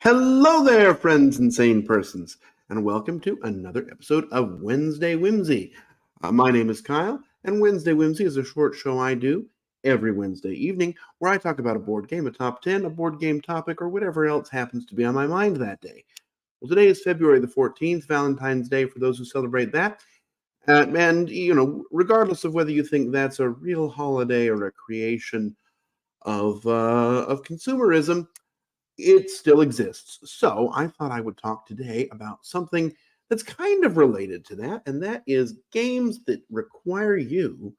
Hello there, friends and sane persons, and welcome to another episode of Wednesday Whimsy. My name is Kyle, and Wednesday Whimsy is a short show I do every Wednesday evening where I talk about a board game, a top 10, a board game topic, or whatever else happens to be on my mind that day. Well, today is February the 14th, Valentine's Day for those who celebrate that. Regardless of whether you think that's a real holiday or a creation of consumerism, it still exists. So I thought I would talk today about something that's kind of related to that, and that is games that require you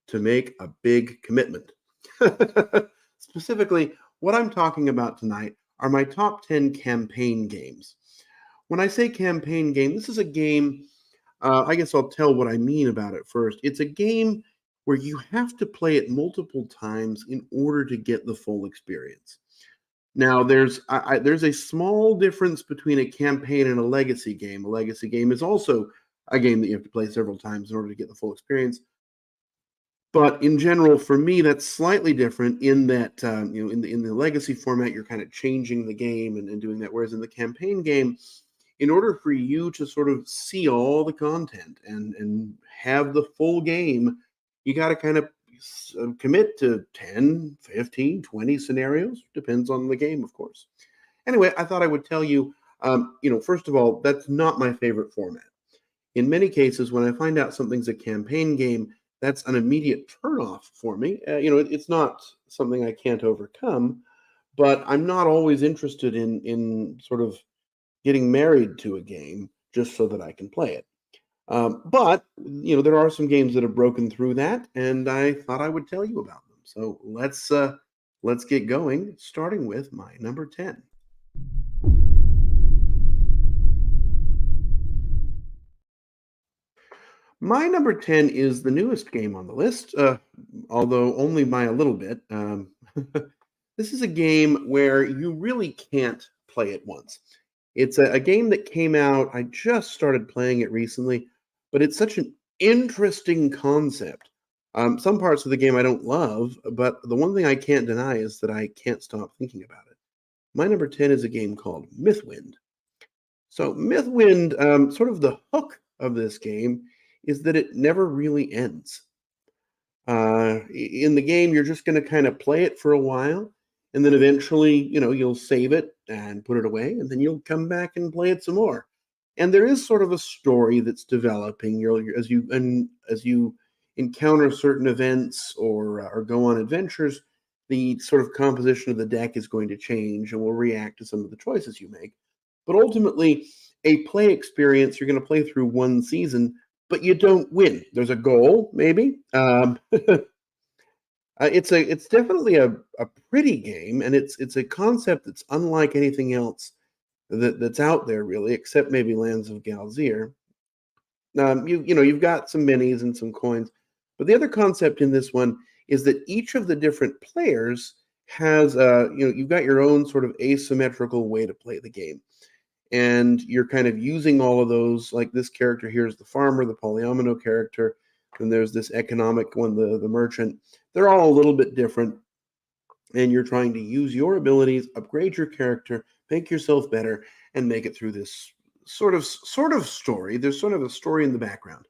to make a big commitment. Specifically, what I'm talking about tonight are my top 10 campaign games. When I say campaign game, this is a game, I guess I'll tell what I mean about it first. It's a game where you have to play it multiple times in order to get the full experience. Now, there's a small difference between a campaign and a legacy game. A legacy game is also a game that you have to play several times in order to get the full experience. But in general, for me, that's slightly different in that in the legacy format, you're kind of changing the game and doing that. Whereas in the campaign game, in order for you to sort of see all the content and have the full game, you got to kind of commit to 10, 15, 20 scenarios. Depends on the game, of course. Anyway, I thought I would tell you, first of all, that's not my favorite format. In many cases, when I find out something's a campaign game, that's an immediate turnoff for me. It's not something I can't overcome, but I'm not always interested in sort of getting married to a game just so that I can play it. But there are some games that have broken through that, and I thought I would tell you about them. So let's get going, starting with my number 10. My number 10 is the newest game on the list, although only by a little bit. This is a game where you really can't play it once. It's a game that came out, I just started playing it recently, but it's such an interesting concept. Some parts of the game I don't love, but the one thing I can't deny is that I can't stop thinking about it. My number 10 is a game called Mythwind. So Mythwind, sort of the hook of this game is that it never really ends. In the game, you're just going to kind of play it for a while, and then eventually, you'll save it and put it away, and then you'll come back and play it some more. And there is sort of a story that's developing. As you encounter certain events or go on adventures, the sort of composition of the deck is going to change and will react to some of the choices you make. But ultimately, a play experience, you're going to play through one season, but you don't win. There's a goal, maybe. It's definitely a pretty game, and it's a concept that's unlike anything else that's out there, really, except maybe Lands of Galzir. You've got some minis and some coins, but the other concept in this one is that each of the different players has you've got your own sort of asymmetrical way to play the game, and you're kind of using all of those. Like this character here is the farmer, the polyomino character, and there's this economic one, the merchant. They're all a little bit different, and you're trying to use your abilities, upgrade your character, make yourself better, and make it through this sort of story. There's sort of a story in the background.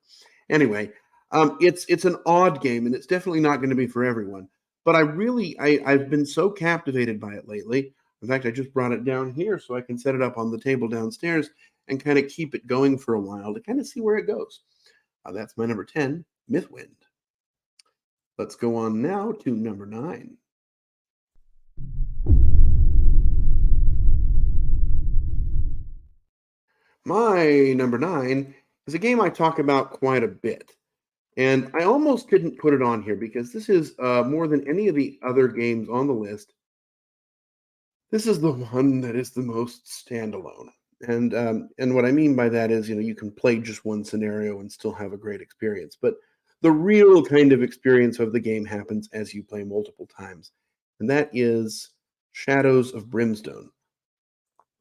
Anyway, it's an odd game, and it's definitely not going to be for everyone. But I've been so captivated by it lately. In fact, I just brought it down here so I can set it up on the table downstairs and kind of keep it going for a while to kind of see where it goes. That's my number 10, Mythwind. Let's go on now to number 9. My number 9 is a game I talk about quite a bit. And I almost didn't put it on here because this is more than any of the other games on the list. This is the one that is the most standalone. And what I mean by that is, you can play just one scenario and still have a great experience. But the real kind of experience of the game happens as you play multiple times. And that is Shadows of Brimstone.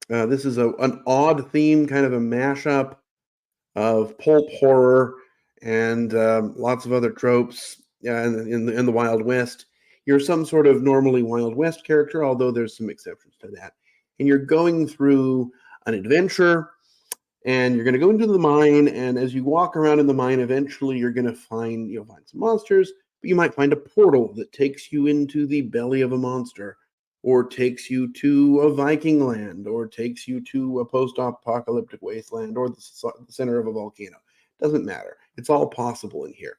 This is an odd theme, kind of a mashup of pulp horror and lots of other tropes in the Wild West. You're some sort of normally Wild West character, although there's some exceptions to that. and you're going through an adventure, and you're going to go into the mine, and as you walk around in the mine, eventually you're going to find you'll find some monsters, but you might find a portal that takes you into the belly of a monster, or takes you to a Viking land, or takes you to a post-apocalyptic wasteland, or the center of a volcano. Doesn't matter. It's all possible in here.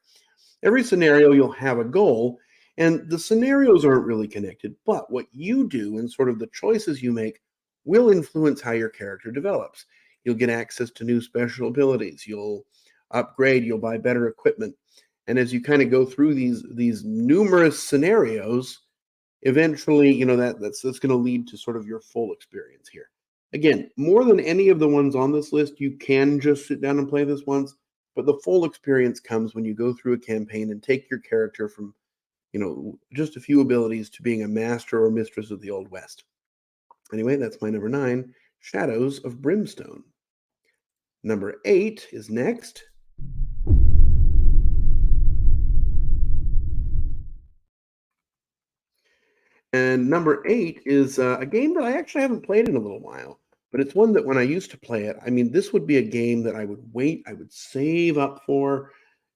Every scenario you'll have a goal, and the scenarios aren't really connected, but what you do and sort of the choices you make will influence how your character develops. You'll get access to new special abilities, you'll upgrade, you'll buy better equipment. And as you kind of go through these numerous scenarios, eventually, that's going to lead to sort of your full experience here. Again, more than any of the ones on this list, you can just sit down and play this once, but the full experience comes when you go through a campaign and take your character from, just a few abilities to being a master or mistress of the Old West. Anyway, that's my number 9, Shadows of Brimstone. Number 8 is next. And number 8 is a game that I actually haven't played in a little while, but it's one that when I used to play it, I mean, this would be a game that I would save up for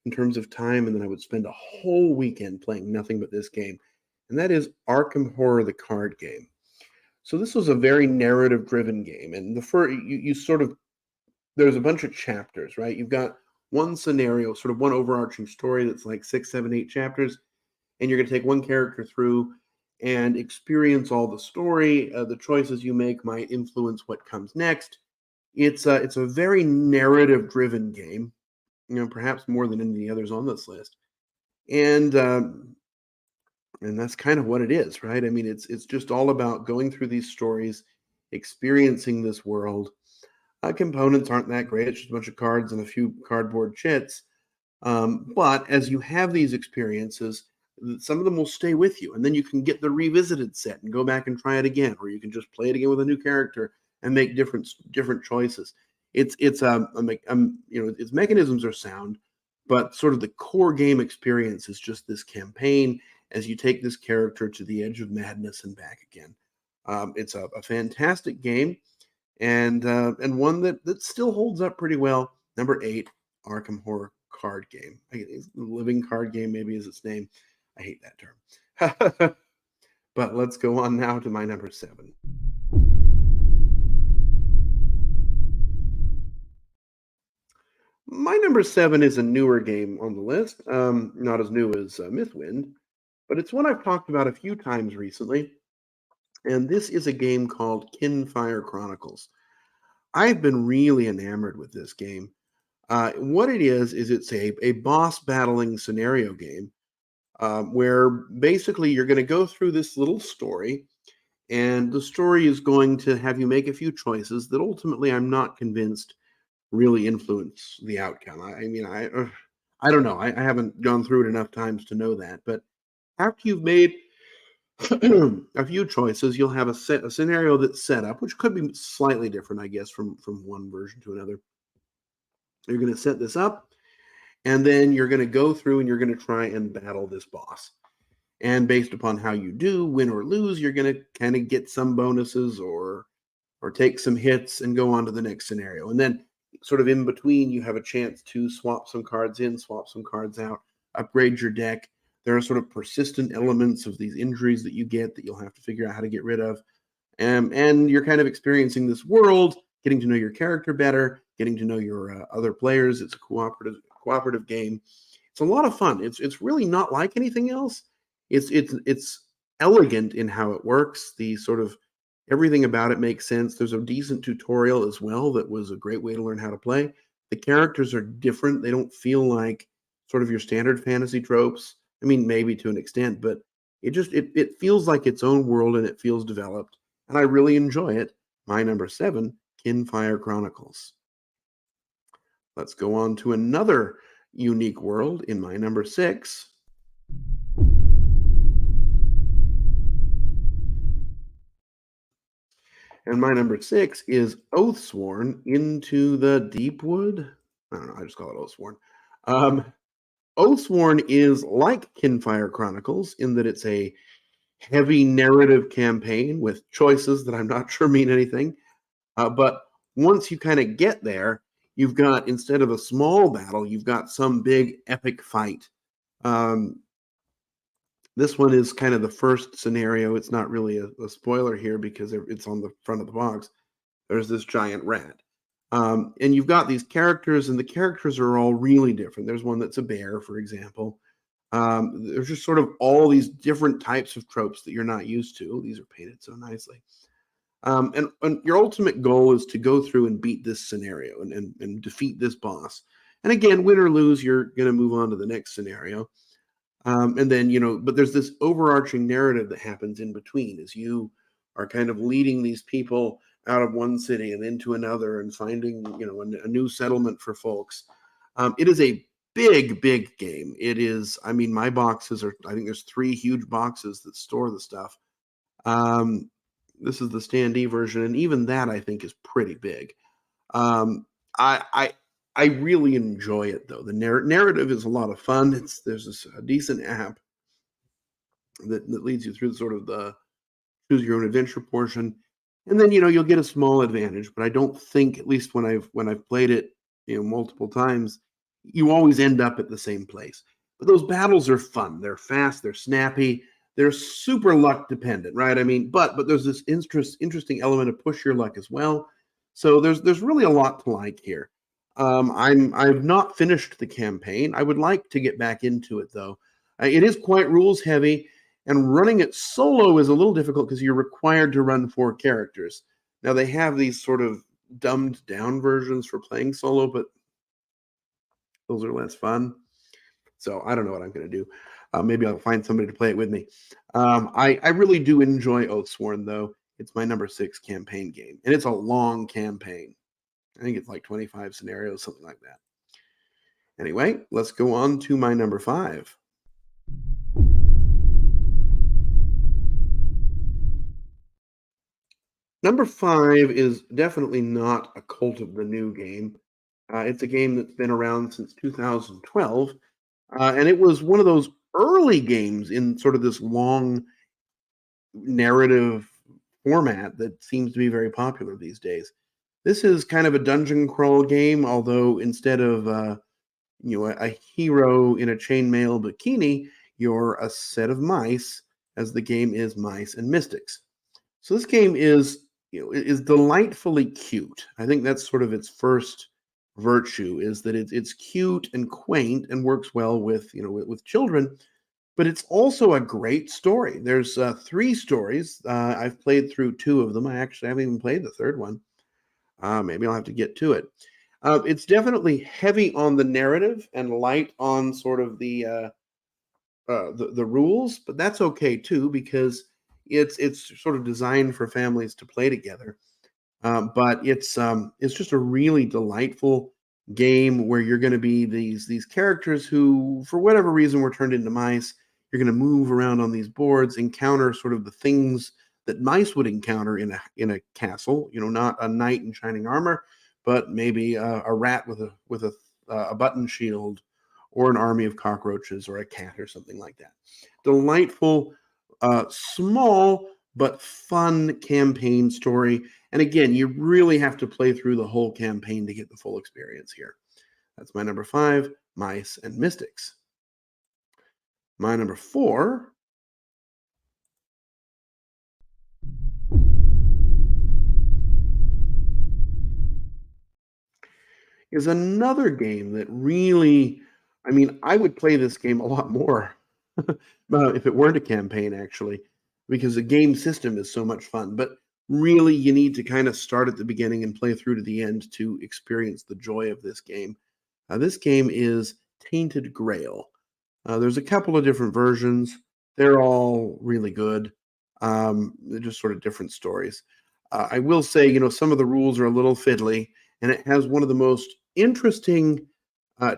in terms of time, and then I would spend a whole weekend playing nothing but this game, and that is Arkham Horror, the card game. So this was a very narrative-driven game, and the first, you sort of, there's a bunch of chapters, right? You've got one scenario, sort of one overarching story that's like 6, 7, 8 chapters, and you're going to take one character through and experience all the story. The choices you make might influence what comes next. It's a very narrative-driven game, perhaps more than any of the others on this list, and that's kind of what it is, right? I mean, it's just all about going through these stories, experiencing this world. Components aren't that great; it's just a bunch of cards and a few cardboard chits. But as you have these experiences, some of them will stay with you, and then you can get the revisited set and go back and try it again, or you can just play it again with a new character and make different choices. Its mechanisms are sound, but sort of the core game experience is just this campaign as you take this character to the edge of madness and back again. It's a fantastic game, and one that still holds up pretty well. Number 8, Arkham Horror card game. Living card game maybe is its name. I hate that term. But let's go on now to my number 7. My number 7 is a newer game on the list. Not as new as Mythwind, but it's one I've talked about a few times recently. And this is a game called Kinfire Chronicles. I've been really enamored with this game. What it is it's a boss battling scenario game where basically you're going to go through this little story, and the story is going to have you make a few choices that ultimately I'm not convinced really influence the outcome. I don't know. I haven't gone through it enough times to know that. But after you've made a few choices, you'll have a scenario that's set up, which could be slightly different, I guess, from one version to another. You're going to set this up, and then you're going to go through and you're going to try and battle this boss. And based upon how you do, win or lose, you're going to kind of get some bonuses or take some hits and go on to the next scenario. And then sort of in between, you have a chance to swap some cards in, swap some cards out, upgrade your deck. There are sort of persistent elements of these injuries that you get that you'll have to figure out how to get rid of. And you're kind of experiencing this world, getting to know your character better, getting to know your other players. It's a cooperative game. It's a lot of fun. It's really not like anything else. It's elegant in how it works. The sort of everything about it makes sense. There's a decent tutorial as well that was a great way to learn how to play. The characters are different. They don't feel like sort of your standard fantasy tropes. I mean, maybe to an extent, but it feels like its own world, and it feels developed, and I really enjoy it. My number 7, Kinfire Chronicles. Let's go on to another unique world in my number 6. And my number 6 is Oathsworn Into the Deepwood. I don't know, I just call it Oathsworn. Oathsworn is like Kinfire Chronicles in that it's a heavy narrative campaign with choices that I'm not sure mean anything. But once you kind of get there, you've got, instead of a small battle, you've got some big epic fight. Um, this one is kind of the first scenario. It's not really a spoiler here because it's on the front of the box. There's this giant rat. And you've got these characters, and the characters are all really different. There's one that's a bear, for example. There's just sort of all these different types of tropes that you're not used to. These are painted so nicely. And your ultimate goal is to go through and beat this scenario and defeat this boss. And again, win or lose, you're going to move on to the next scenario. And then, but there's this overarching narrative that happens in between as you are kind of leading these people out of one city and into another and finding, a new settlement for folks. It is a big, big game. It is, I mean, my boxes are, I think there's 3 huge boxes that store the stuff. This is the standee version, and even that I think is pretty big. Um, I really enjoy it though. The narrative is a lot of fun. There's a decent app that leads you through sort of the choose your own adventure portion, and then you'll get a small advantage. But I don't think, at least when I've played it multiple times, you always end up at the same place. But those battles are fun. They're fast. They're snappy. They're super luck dependent, right? I mean, but there's this interesting element of push your luck as well. So there's really a lot to like here. I've not finished the campaign. I would like to get back into it though. It is quite rules heavy, and running it solo is a little difficult because you're required to run 4 characters. Now they have these sort of dumbed down versions for playing solo, but those are less fun. So I don't know what I'm going to do. Maybe I'll find somebody to play it with me. I really do enjoy Oathsworn, though. It's my number 6 campaign game, and it's a long campaign. I think it's like 25 scenarios, something like that. Anyway, let's go on to my number 5. Number 5 is definitely not a Cult of the New game. It's a game that's been around since 2012, and it was one of those early games in sort of this long narrative format that seems to be very popular these days. This is kind of a dungeon crawl game, although instead of a hero in a chainmail bikini, you're a set of mice, as the game is Mice and Mystics. So this game is delightfully cute. I think that's sort of its first virtue, is that it's cute and quaint and works well with with children. But it's also a great story. There's 3 stories. I've played through 2 of them. I actually haven't even played the third one. Maybe I'll have to get to it. It's definitely heavy on the narrative and light on sort of the rules, but that's okay too because it's sort of designed for families to play together. But it's just a really delightful game where you're going to be these characters who, for whatever reason, were turned into mice. You're going to move around on these boards, encounter sort of the things that mice would encounter in a castle. Not a knight in shining armor, but maybe a rat with a button shield, or an army of cockroaches, or a cat, or something like that. Delightful, small but fun campaign story. And again, you really have to play through the whole campaign to get the full experience here. That's my number 5, Mice and Mystics. My number 4 is another game that really, I mean, I would play this game a lot more if it weren't a campaign, actually, because the game system is so much fun. But really, you need to kind of start at the beginning and play through to the end to experience the joy of this game. This game is Tainted Grail. There's a couple of different versions. They're all really good. They're just sort of different stories. I will say, some of the rules are a little fiddly, and it has one of the most interesting,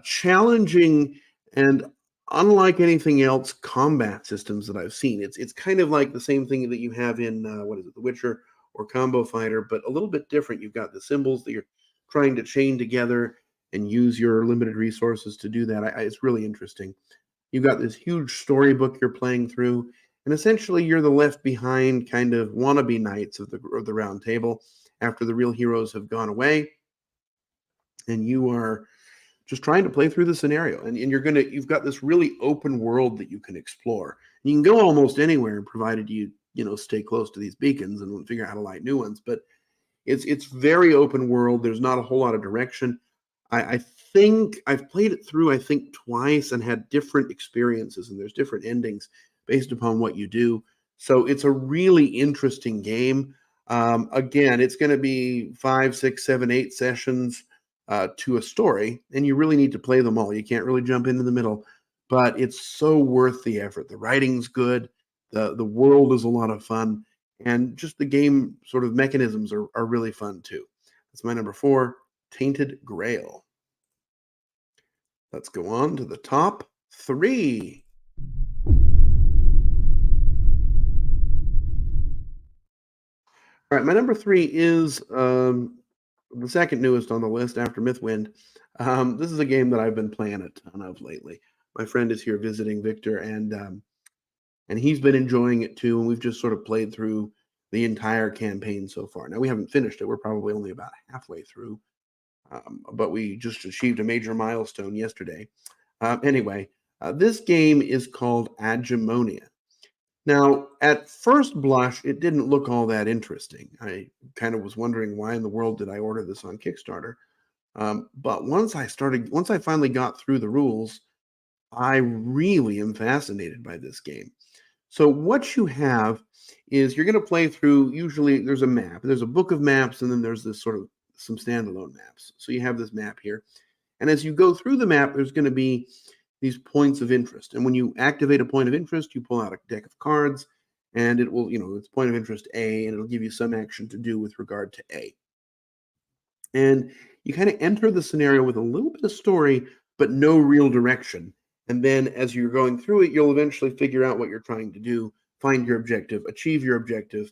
challenging, and unlike anything else, combat systems that I've seen. It's kind of like the same thing that you have in what is it, The Witcher or Combo Fighter, but a little bit different. You've got the symbols that you're trying to chain together and use your limited resources to do that. It's really interesting. You've got this huge storybook you're playing through, And essentially, you're the left behind kind of wannabe knights of the round table after the real heroes have gone away. And you are just trying to play through the scenario. And you've got this really open world that you can explore. You can go almost anywhere, provided you stay close to these beacons and figure out how to light new ones. But it's very open world. There's not a whole lot of direction. I think I've played it through, I think, twice and had different experiences, and there's different endings based upon what you do. So it's a really interesting game. Again, it's going to be 5, 6, 7, 8 sessions to a story, and you really need to play them all. You can't really jump into the middle, but it's so worth the effort. The writing's good. The world is a lot of fun, and just the game sort of mechanisms are really fun too. That's my number 4, Tainted Grail. Let's go on to the top 3. All right, my number 3 is the second newest on the list after Mythwind. This is a game that I've been playing a ton of lately. My friend is here visiting, Victor, and he's been enjoying it too. And we've just sort of played through the entire campaign so far. Now we haven't finished it; we're probably only about halfway through, but we just achieved a major milestone yesterday. Anyway, this game is called Agimonia. Now, at first blush, it didn't look all that interesting. I kind of was wondering why in the world did I order this on Kickstarter. But once I finally got through the rules, I really am fascinated by this game. So what you have is you're going to play through, usually there's a map. There's a book of maps, and then there's this sort of some standalone maps. So you have this map here. And as you go through the map, there's going to be these points of interest. And when you activate a point of interest, you pull out a deck of cards, and it will, it's point of interest A, and it'll give you some action to do with regard to A. And you kind of enter the scenario with a little bit of story, but no real direction. And then as you're going through it, you'll eventually figure out what you're trying to do, find your objective, achieve your objective,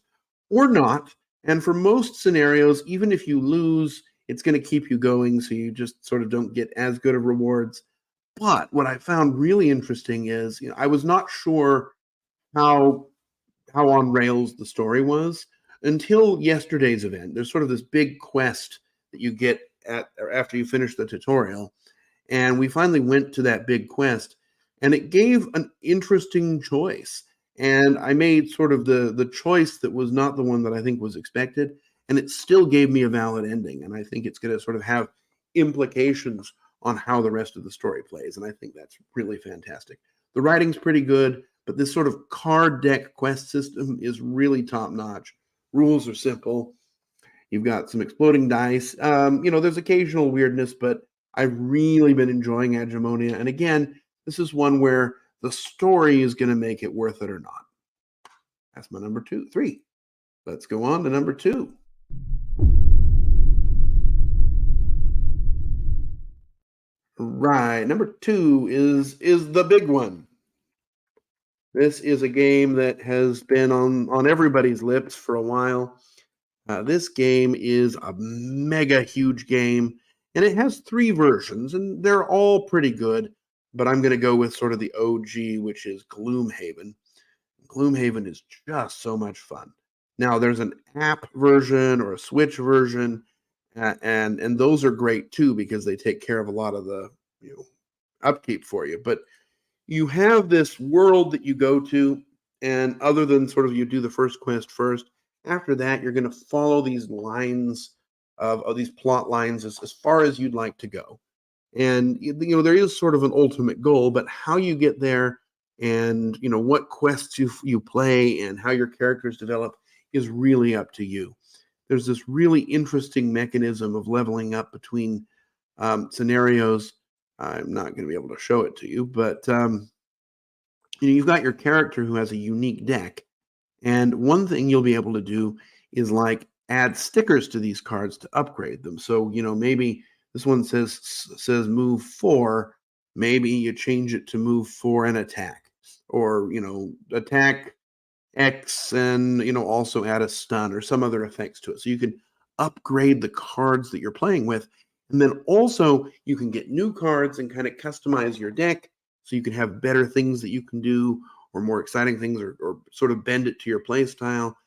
or not. And for most scenarios, even if you lose, it's going to keep you going, so you just sort of don't get as good of rewards. But what I found really interesting is, I was not sure how on rails the story was until yesterday's event. There's sort of this big quest that you get after you finish the tutorial, and we finally went to that big quest, and it gave an interesting choice. And I made sort of the choice that was not the one that I think was expected, and it still gave me a valid ending. And I think it's going to sort of have implications on how the rest of the story plays. And I think that's really fantastic. The writing's pretty good, but this sort of card deck quest system is really top notch. Rules are simple. You've got some exploding dice. There's occasional weirdness, but I've really been enjoying Agimonia. And again, this is one where the story is going to make it worth it or not. That's my number 3. Let's go on to number 2. Right, number 2 is the big one. This is a game that has been on everybody's lips for a while. This game is a mega huge game, and it has 3 versions, and they're all pretty good. But I'm going to go with sort of the OG, which is Gloomhaven. Gloomhaven is just so much fun. Now, there's an app version or a Switch version, and those are great too because they take care of a lot of the upkeep for you. But you have this world that you go to, and other than sort of you do the first quest first, after that you're going to follow these lines of these plot lines as far as you'd like to go. And there is sort of an ultimate goal, but how you get there and what quests you play and how your characters develop is really up to you. There's this really interesting mechanism of leveling up between scenarios. I'm not going to be able to show it to you, but you've got your character who has a unique deck, and one thing you'll be able to do is like add stickers to these cards to upgrade them. So maybe this one says move 4, maybe you change it to move 4 and attack, or attack X and also add a stun or some other effects to it. So you can upgrade the cards that you're playing with. And then also you can get new cards and kind of customize your deck so you can have better things that you can do, or more exciting things, or sort of bend it to your play style.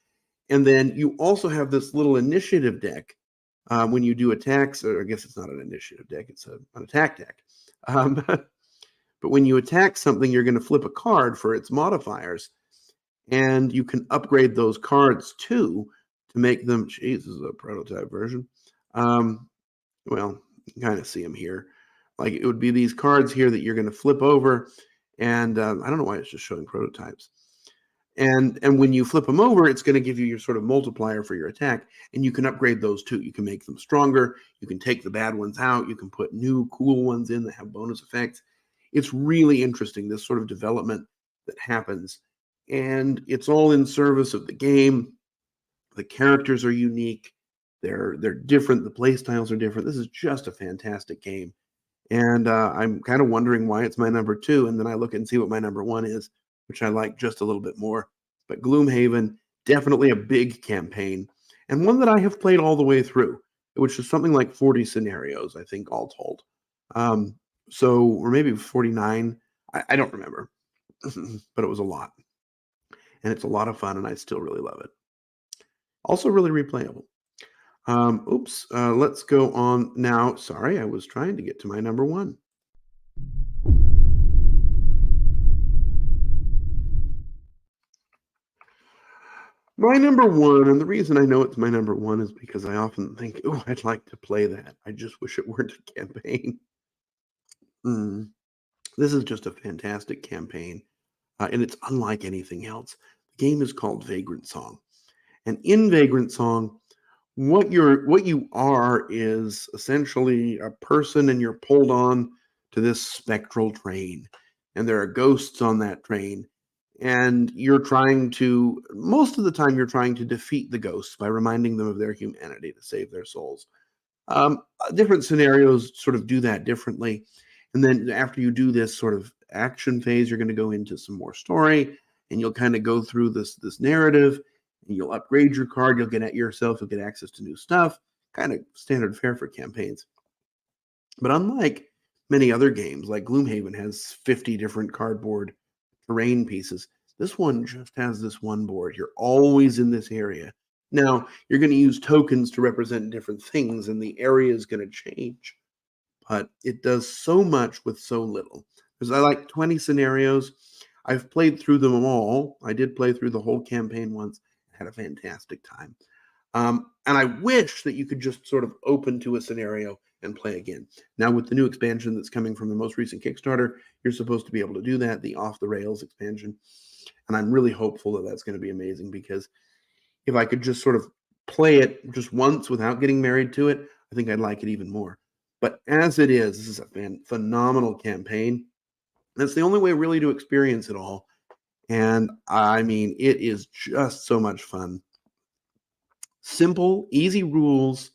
And then you also have this little initiative deck when you do attacks, or I guess it's not an initiative deck, it's an attack deck. But when you attack something, you're going to flip a card for its modifiers, and you can upgrade those cards too to make them, geez, this is a prototype version. Well, you can kind of see them here. Like it would be these cards here that you're going to flip over, and I don't know why it's just showing prototypes. And when you flip them over, it's going to give you your sort of multiplier for your attack, and you can upgrade those too. You can make them stronger. You can take the bad ones out. You can put new cool ones in that have bonus effects. It's really interesting, this sort of development that happens, and it's all in service of the game. The characters are unique. They're different. The play styles are different. This is just a fantastic game. And I'm kind of wondering why it's my number 2. And then I look and see what my number 1 is, which I like just a little bit more. But Gloomhaven, definitely a big campaign, and one that I have played all the way through, which is something like 40 scenarios, I think, all told. Or maybe 49. I don't remember, but it was a lot. And it's a lot of fun, and I still really love it. Also really replayable. Let's go on now. Sorry, I was trying to get to my number 1. My number 1, and the reason I know it's my number 1 is because I often think, oh, I'd like to play that. I just wish it weren't a campaign. This is just a fantastic campaign, and it's unlike anything else. The game is called Vagrant Song. And in Vagrant Song, what you are is essentially a person, and you're pulled on to this spectral train, and there are ghosts on that train, and most of the time you're trying to defeat the ghosts by reminding them of their humanity to save their souls. Different scenarios sort of do that differently, and then after you do this sort of action phase, you're going to go into some more story, and you'll kind of go through this narrative. And you'll upgrade your card, you'll get access to new stuff, kind of standard fare for campaigns. But unlike many other games, like Gloomhaven has 50 different cardboard terrain pieces, this one just has this one board. You're always in this area. Now, you're going to use tokens to represent different things, and the area is going to change. But it does so much with so little. Because I like 20 scenarios. I've played through them all. I did play through the whole campaign once. Had a fantastic time. And I wish that you could just sort of open to a scenario and play again. Now, with the new expansion that's coming from the most recent Kickstarter, you're supposed to be able to do that, the Off the Rails expansion. And I'm really hopeful that that's going to be amazing, because if I could just sort of play it just once without getting married to it, I think I'd like it even more. But as it is, this is a phenomenal campaign. That's the only way really to experience it all. And I mean, it is just so much fun. Simple, easy rules,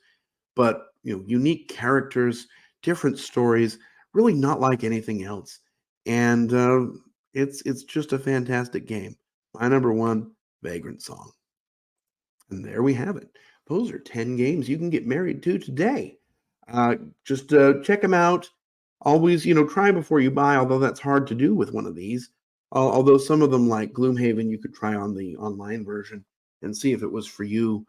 but unique characters, different stories, really not like anything else. And it's just a fantastic game. My number 1, Vagrant Song. And there we have it. Those are 10 games you can get married to today. Just check them out. Always, try before you buy, although that's hard to do with one of these. Although some of them, like Gloomhaven, you could try on the online version and see if it was for you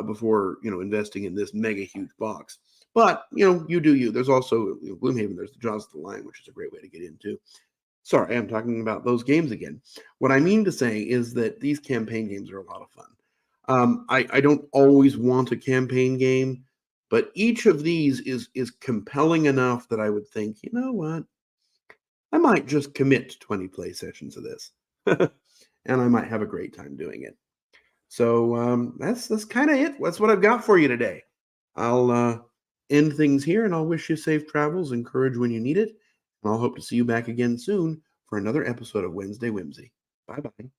before investing in this mega huge box. But you do you. There's also Gloomhaven. There's the Jaws of the Lion, which is a great way to get into. Sorry, I'm talking about those games again. What I mean to say is that these campaign games are a lot of fun. I don't always want a campaign game, but each of these is compelling enough that I would think, you know what? I might just commit to 20 play sessions of this, and I might have a great time doing it. So that's kind of it. That's what I've got for you today. I'll end things here, and I'll wish you safe travels and courage when you need it. And I'll hope to see you back again soon for another episode of Wednesday Whimsy. Bye-bye.